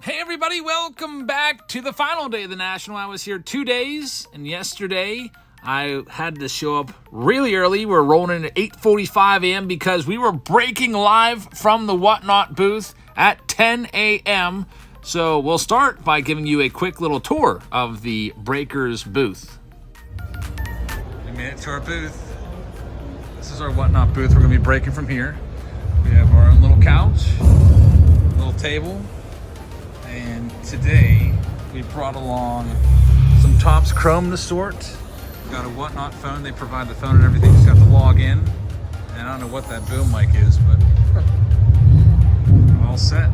Hey everybody, welcome back to the final day of the National. I was here 2 days, and yesterday I had to show up really early. We're rolling in at 8:45 a.m. because we were breaking live from the Whatnot booth at 10 a.m. So we'll start by giving you a quick little tour of the Breakers booth. We made it to our booth. This is our Whatnot booth. We're going to be breaking from here. We have our own little couch, little table. And today, we brought along some Topps Chrome to sort. We've got a Whatnot phone. They provide the phone and everything. Just have to log in. And I don't know what that boom mic is, but all set.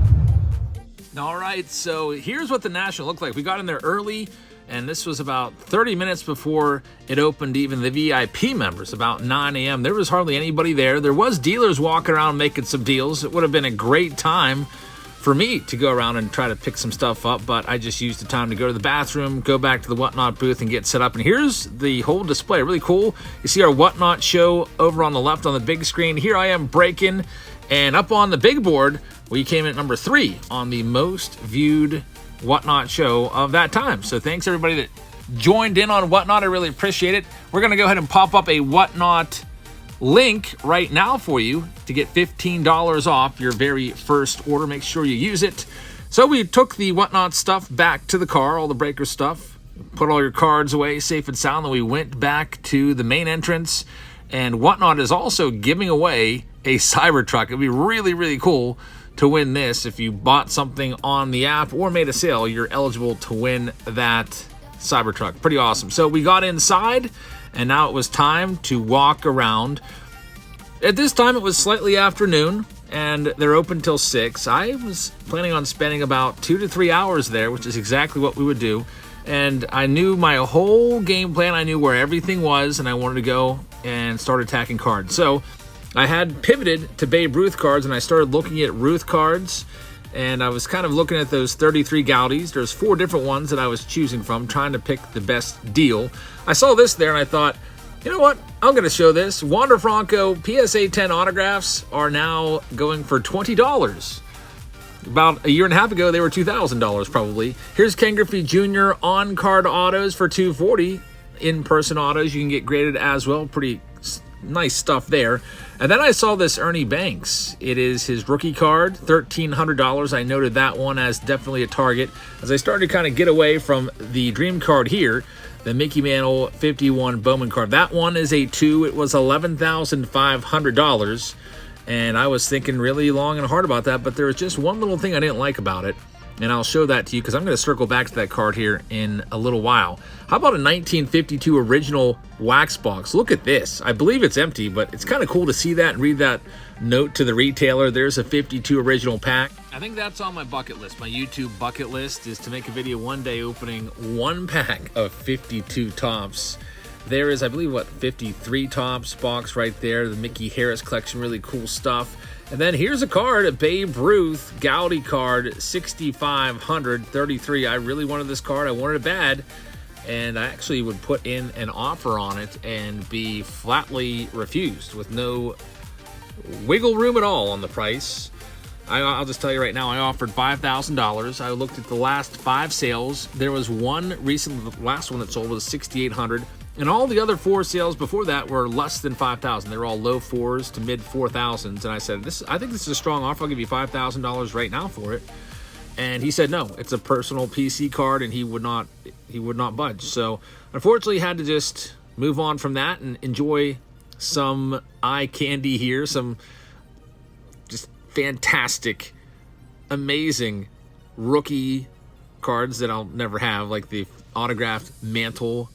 All right, so here's what the National looked like. We got in there early, and this was about 30 minutes before it opened to even the VIP members, about 9 a.m. There was hardly anybody there. There was dealers walking around making some deals. It would have been a great time for me to go around and try to pick some stuff up, but I just used the time to go to the bathroom, go back to the Whatnot booth and get set up. And here's the whole display, really cool. You see our Whatnot show over on the left on the big screen. Here I am breaking, and up on the big board, we came in at number 3 on the most viewed Whatnot show of that time. So thanks everybody that joined in on Whatnot. I really appreciate it. We're gonna go ahead and pop up a Whatnot link right now for you to get $15 off your very first order. Make sure you use it. So we took the Whatnot stuff back to the car, all the Breaker stuff, put all your cards away safe and sound. Then we went back to the main entrance, and Whatnot is also giving away a Cybertruck. It'd be really, really cool to win this. If you bought something on the app or made a sale, you're eligible to win that Cybertruck. Pretty awesome. So we got inside, and now it was time to walk around. At this time, it was slightly afternoon, and they're open till 6. I was planning on spending about 2 to 3 hours there, which is exactly what we would do. And I knew my whole game plan. I knew where everything was, and I wanted to go and start attacking cards. So I had pivoted to Babe Ruth cards, and I started looking at Ruth cards, and I was kind of looking at those 33 Goudeys. There's 4 different ones that I was choosing from, trying to pick the best deal. I saw this there, and I thought, you know what? I'm going to show this. Wander Franco PSA 10 autographs are now going for $20. About a year and a half ago, they were $2,000 probably. Here's Ken Griffey Jr. on-card autos for $240. In-person autos you can get graded as well. Pretty nice stuff there. And then I saw this Ernie Banks. It is his rookie card, $1,300. I noted that one as definitely a target. As I started to kind of get away from the dream card here, the Mickey Mantle 51 Bowman card. That one is a 2. It was $11,500. And I was thinking really long and hard about that, but there was just one little thing I didn't like about it. And I'll show that to you because I'm going to circle back to that card here in a little while. How about a 1952 original wax box? Look at this. I believe it's empty, but it's kind of cool to see that and read that note to the retailer. There's a 52 original pack. I think that's on my bucket list. My YouTube bucket list is to make a video one day opening one pack of 52 Topps. There is, I believe, 53 Topps box right there. The Mickey Harris collection, really cool stuff. And then here's a card, a Babe Ruth Goudey card, 6,533. I really wanted this card. I wanted it bad. And I actually would put in an offer on it and be flatly refused with no wiggle room at all on the price. I'll just tell you right now, I offered $5,000. I looked at the last 5 sales. There was one recently, the last one that sold was $6,800. And all the other 4 sales before that were less than $5,000. They were all low 4s to mid 4,000s. And I said, I think this is a strong offer. I'll give you $5,000 right now for it. And he said, no, it's a personal PC card, and he would not budge. So unfortunately, had to just move on from that and enjoy some eye candy here, some just fantastic, amazing rookie cards that I'll never have, like the autographed Mantle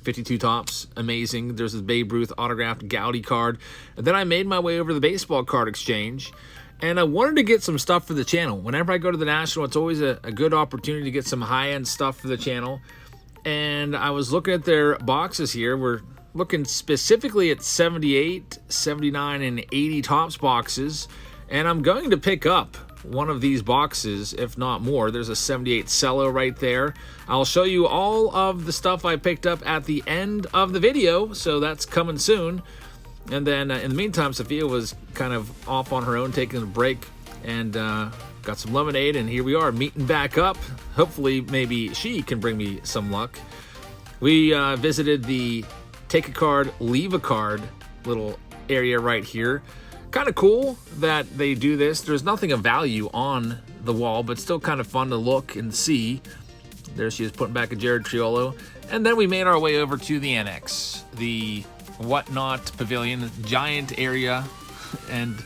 52 Topps, amazing. There's this Babe Ruth autographed Goudey card. And then I made my way over to the baseball card exchange, and I wanted to get some stuff for the channel. Whenever I go to the National, it's always a good opportunity to get some high-end stuff for the channel. And I was looking at their boxes here. We're looking specifically at 78, 79, and 80 Topps boxes. And I'm going to pick up one of these boxes, if not more. There's a 78 Cello right there. I'll show you all of the stuff I picked up at the end of the video, so that's coming soon. And then in the meantime, Sophia was kind of off on her own, taking a break, and got some lemonade, and here we are meeting back up. Hopefully, maybe she can bring me some luck. We visited the take a card, leave a card little area right here. Kind of cool that they do this. There's nothing of value on the wall, but still kind of fun to look and see. There she is putting back a Jared Triolo. And then we made our way over to the annex, the whatnot pavilion, giant area, and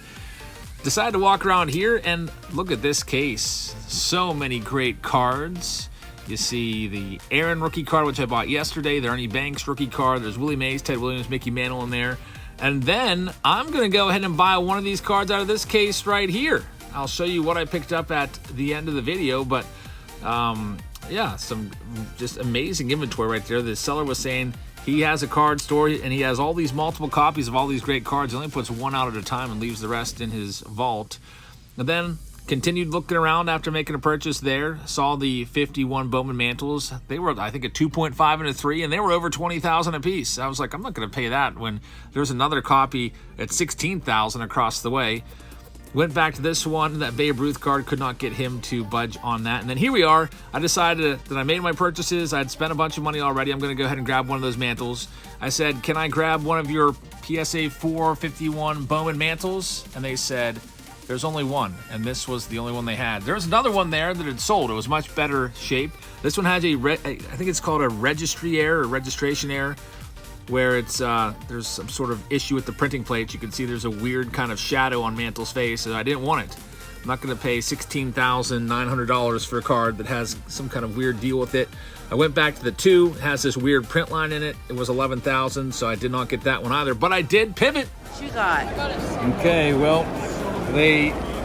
decided to walk around here and look at this case. So many great cards. You see the Aaron rookie card, which I bought yesterday, the Ernie Banks rookie card, there's Willie Mays, Ted Williams, Mickey Mantle in there. And then I'm going to go ahead and buy one of these cards out of this case right here. I'll show you what I picked up at the end of the video, but yeah, some just amazing inventory right there. The seller was saying he has a card store and he has all these multiple copies of all these great cards. He only puts one out at a time and leaves the rest in his vault. And then continued looking around after making a purchase there. Saw the 51 Bowman Mantles. They were, I think, a 2.5 and a 3, and they were over $20,000 a piece. I was like, I'm not going to pay that when there's another copy at $16,000 across the way. Went back to this one. That Babe Ruth card, could not get him to budge on that. And then here we are. I decided that I made my purchases. I'd spent a bunch of money already. I'm going to go ahead and grab one of those mantles. I said, can I grab one of your PSA 451 Bowman Mantles? And they said, there's only one. And this was the only one they had. There was another one there that had sold. It was much better shape. This one has I think it's called a registry error or registration error, where it's there's some sort of issue with the printing plates. You can see there's a weird kind of shadow on Mantle's face, and I didn't want it. I'm not going to pay $16,900 for a card that has some kind of weird deal with it. I went back to the 2, it has this weird print line in it. It was $11,000, so I did not get that one either, but I did pivot. What you got? Okay, well,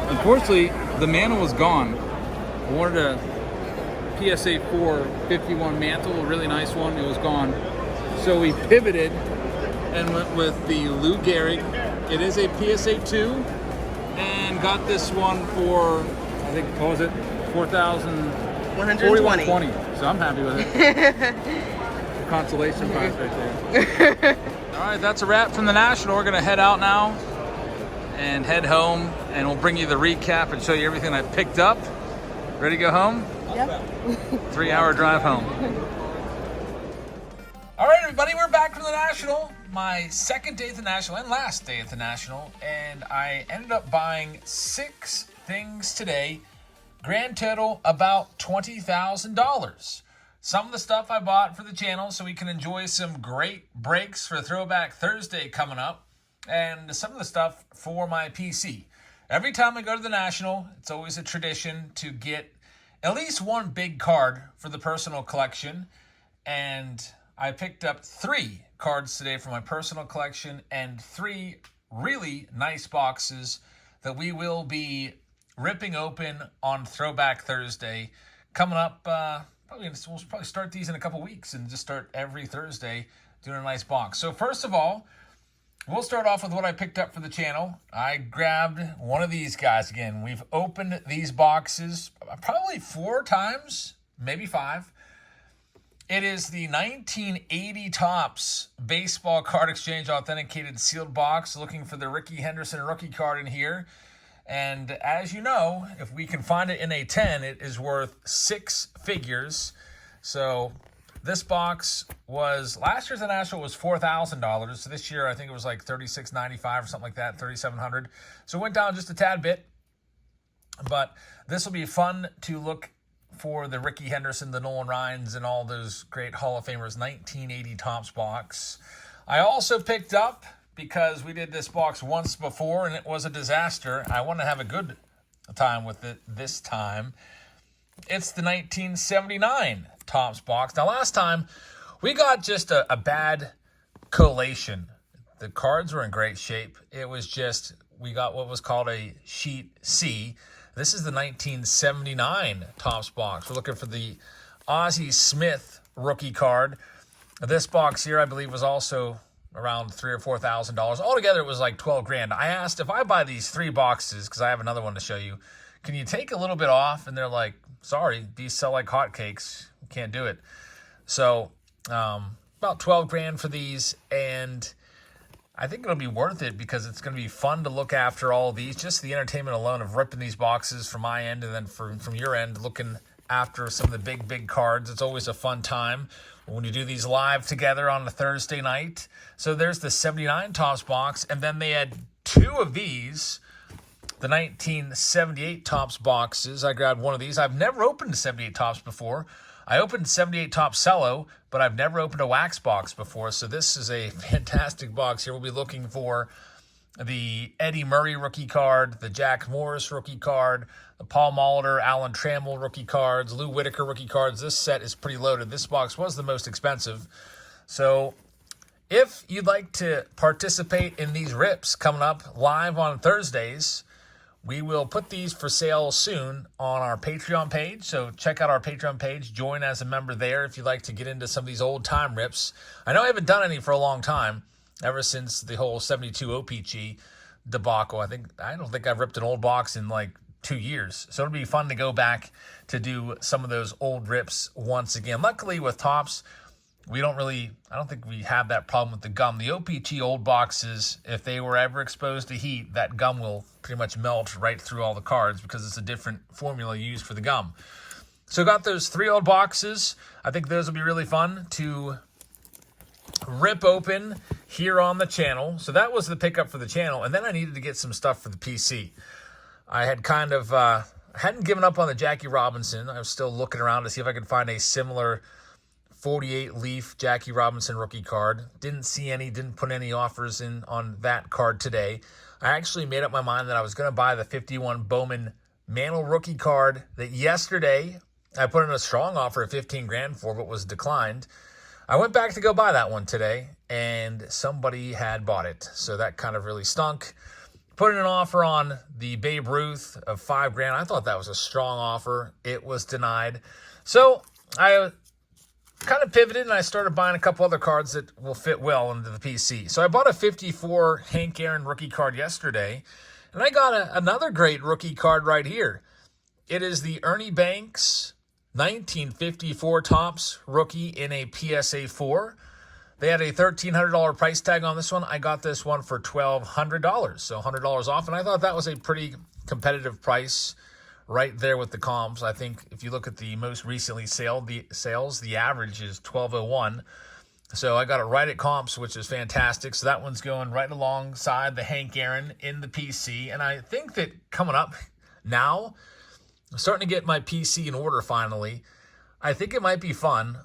unfortunately, the mantle was gone. I wanted a PSA 451 mantle, a really nice one. It was gone. So we pivoted and went with the Lou Gehrig. It is a PSA 2 and got this one for, I think, what was it? 120. So I'm happy with it. Consolation prize right there. All right, that's a wrap from the National. We're going to head out now and head home, and we'll bring you the recap and show you everything I picked up. Ready to go home? Yep. 3-hour drive home. All right, everybody, we're back from the National. My second day at the National and last day at the National, and I ended up buying 6 things today. Grand total about $20,000. Some of the stuff I bought for the channel so we can enjoy some great breaks for Throwback Thursday coming up, and some of the stuff for my PC. Every time I go to the National, it's always a tradition to get at least one big card for the personal collection, and I picked up 3 cards today for my personal collection and 3 really nice boxes that we will be ripping open on Throwback Thursday coming up. We'll probably start these in a couple weeks and just start every Thursday doing a nice box. So first of all, we'll start off with what I picked up for the channel. I grabbed one of these guys again. We've opened these boxes probably 4 times, maybe 5. It is the 1980 Topps Baseball Card Exchange Authenticated Sealed Box. Looking for the Ricky Henderson rookie card in here. And as you know, if we can find it in a 10, it is worth 6 figures. So this box was, last year's National was $4,000. So this year, I think it was like $3,695 or something like that, $3,700. So it went down just a tad bit. But this will be fun to look for the Ricky Henderson, the Nolan Rhines, and all those great Hall of Famers 1980 Topps box. I also picked up, because we did this box once before and it was a disaster, I want to have a good time with it this time. It's the 1979 Topps box. Now, last time we got just a bad collation. The cards were in great shape. It was just, we got what was called a sheet C. This is the 1979 Topps box. We're looking for the Ozzie Smith rookie card. This box here, I believe, was also around $3,000 or $4,000. Altogether, it was like $12,000. I asked, if I buy these 3 boxes, because I have another one to show you, can you take a little bit off? And they're like, sorry, these sell like hotcakes. You can't do it. So about $12,000 for these. And I think it'll be worth it because it's going to be fun to look after all of these. Just the entertainment alone of ripping these boxes from my end and then from your end, looking after some of the big cards. It's always a fun time when you do these live together on a Thursday night. So there's the 79 Topps box, and then they had two of these, the 1978 Topps boxes. I grabbed one of these. I've never opened a 78 Topps before. I opened 78 Topps Cello, but I've never opened a wax box before. So this is a fantastic box here. We'll be looking for the Eddie Murray rookie card, the Jack Morris rookie card, the Paul Molitor, Alan Trammell rookie cards, Lou Whitaker rookie cards. This set is pretty loaded. This box was the most expensive. So if you'd like to participate in these rips coming up live on Thursdays, we will put these for sale soon on our Patreon page. So check out our Patreon page. Join as a member there if you'd like to get into some of these old time rips. I know I haven't done any for a long time, ever since the whole 72 OPG debacle. I don't think I've ripped an old box in like 2 years. So it'll be fun to go back to do some of those old rips once again. Luckily with Topps, I don't think we have that problem with the gum. The OPG old boxes, if they were ever exposed to heat, that gum will pretty much melt right through all the cards because it's a different formula used for the gum. So got those 3 old boxes. I think those will be really fun to rip open here on the channel. So that was the pickup for the channel. And then I needed to get some stuff for the PC. I had hadn't given up on the Jackie Robinson. I was still looking around to see if I could find a similar 48 leaf Jackie Robinson rookie card. Didn't see any, didn't put any offers in on that card today. I actually made up my mind that I was going to buy the 51 Bowman Mantle rookie card that yesterday I put in a strong offer of 15 grand for, but was declined. I went back to go buy that one today, and somebody had bought it. So that kind of really stunk. Put in an offer on the Babe Ruth of 5 grand. I thought that was a strong offer. It was denied. So I kind of pivoted and I started buying a couple other cards that will fit well into the PC. So I bought a 54 Hank Aaron rookie card yesterday, and I got another great rookie card right here. It is the Ernie Banks 1954 Topps rookie in a PSA 4. They had a $1,300 price tag on this one. I got this one for $1,200, so $100 off, and I thought that was a pretty competitive price right there with the comps. I think if you look at the most recently sales, the average is $1,201. So I got it right at comps, which is fantastic. So that one's going right alongside the Hank Aaron in the PC. And I think that coming up now, I'm starting to get my PC in order finally. I think it might be fun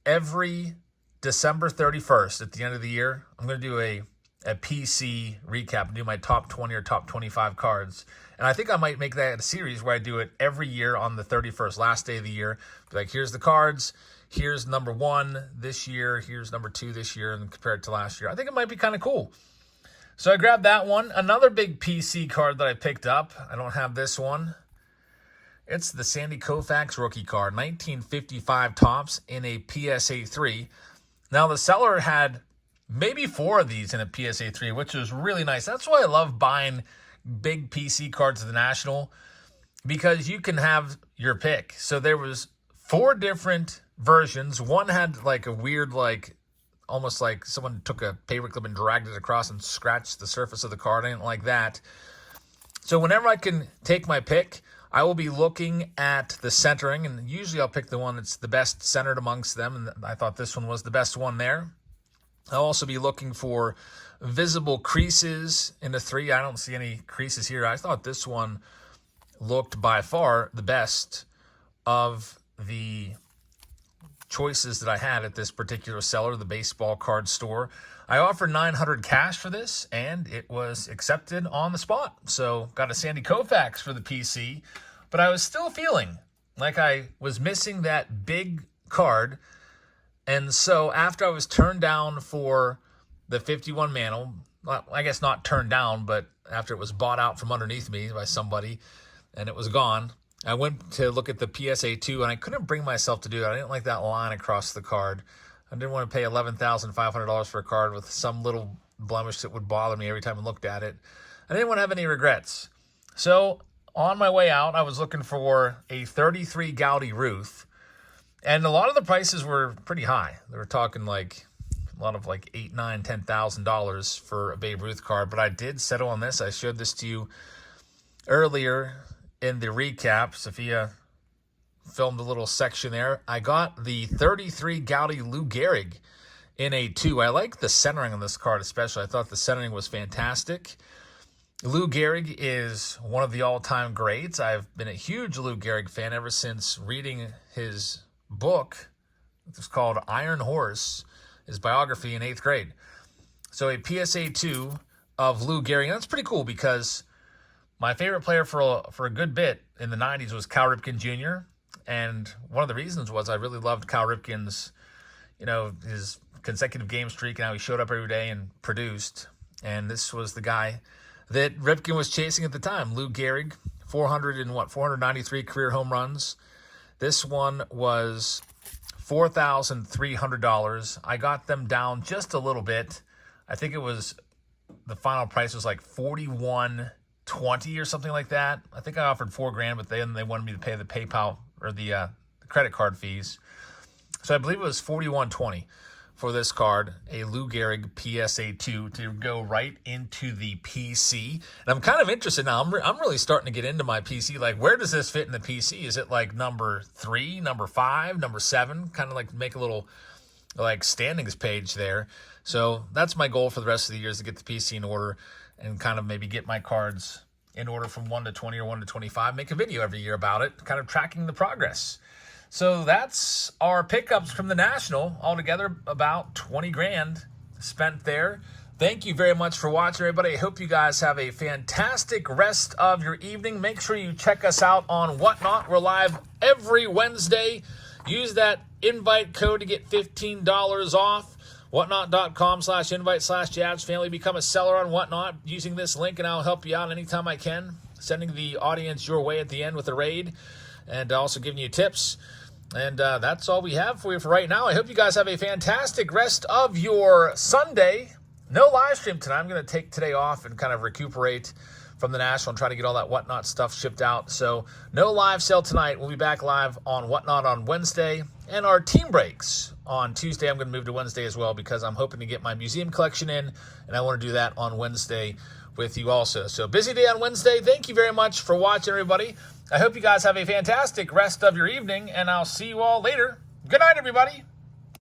every December 31st at the end of the year. I'm going to do a PC recap and do my top 20 or top 25 cards. And I think I might make that a series where I do it every year on the 31st, last day of the year. Be like, here's the cards. Here's number 1 this year. Here's number 2 this year, and compare it to last year. I think it might be kind of cool. So I grabbed that one. Another big PC card that I picked up. I don't have this one. It's the Sandy Koufax rookie card, 1955 Topps in a PSA 3. Now, the seller had maybe 4 of these in a PSA 3, which was really nice. That's why I love buying big PC cards at the National, because you can have your pick. So there was 4 different versions. One had like a weird, like almost like someone took a paperclip and dragged it across and scratched the surface of the card. I didn't like that. So whenever I can take my pick, I will be looking at the centering, and usually I'll pick the one that's the best centered amongst them, and I thought this one was the best one there. I'll also be looking for visible creases in the 3. I don't see any creases here. I thought this one looked by far the best of the choices that I had at this particular seller, the baseball card store. I offered $900 cash for this, and it was accepted on the spot. So got a Sandy Koufax for the PC, but I was still feeling like I was missing that big card. And so after I was turned down for the 51 Mantle, well, I guess not turned down, but after it was bought out from underneath me by somebody and it was gone, I went to look at the PSA 2, and I couldn't bring myself to do it. I didn't like that line across the card. I didn't want to pay $11,500 for a card with some little blemish that would bother me every time I looked at it. I didn't want to have any regrets. So on my way out, I was looking for a 33 Gowdy Ruth, and a lot of the prices were pretty high. They were talking like a lot of like $8,000, $9,000, $10,000 for a Babe Ruth card. But I did settle on this. I showed this to you earlier in the recap. Sophia filmed a little section there. I got the 33 Gaudy Lou Gehrig in a 2. I like the centering on this card especially. I thought the centering was fantastic. Lou Gehrig is one of the all-time greats. I've been a huge Lou Gehrig fan ever since reading his book. It's called Iron Horse, his biography in 8th grade. So a PSA 2 of Lou Gehrig. That's pretty cool because my favorite player for a good bit in the 90s was Cal Ripken Jr., and one of the reasons was I really loved Cal Ripken's, his consecutive game streak and how he showed up every day and produced. And this was the guy that Ripken was chasing at the time. Lou Gehrig, 493 career home runs. This one was $4,300. I got them down just a little bit. I think the final price was like $41.20 or something like that. I think I offered $4,000, but then they wanted me to pay the PayPal or the credit card fees. So I believe it was $41.20 for this card, a Lou Gehrig PSA 2 to go right into the PC. And I'm kind of interested now. I'm really starting to get into my PC. Like, where does this fit in the PC? Is it like number 3, number 5, number 7? Kind of like make a little like standings page there. So that's my goal for the rest of the year, is to get the PC in order and kind of maybe get my cards in order from 1 to 20 or 1 to 25. Make a video every year about it, kind of tracking the progress. So that's our pickups from the National. Altogether, about 20 grand spent there. Thank you very much for watching, everybody. I hope you guys have a fantastic rest of your evening. Make sure you check us out on Whatnot. We're live every Wednesday. Use that invite code to get $15 off. Whatnot.com/invite/Jabs Family. Become a seller on Whatnot using this link, and I'll help you out anytime I can. Sending the audience your way at the end with a raid, and also giving you tips. And that's all we have for you for right now. I hope you guys have a fantastic rest of your Sunday. No live stream tonight. I'm going to take today off and kind of recuperate from the National and try to get all that Whatnot stuff shipped out. So no live sale tonight. We'll be back live on Whatnot on Wednesday. And our team breaks on Tuesday. I'm going to move to Wednesday as well because I'm hoping to get my museum collection in, and I want to do that on Wednesday with you also. So busy day on Wednesday. Thank you very much for watching, everybody. I hope you guys have a fantastic rest of your evening, and I'll see you all later. Good night, everybody.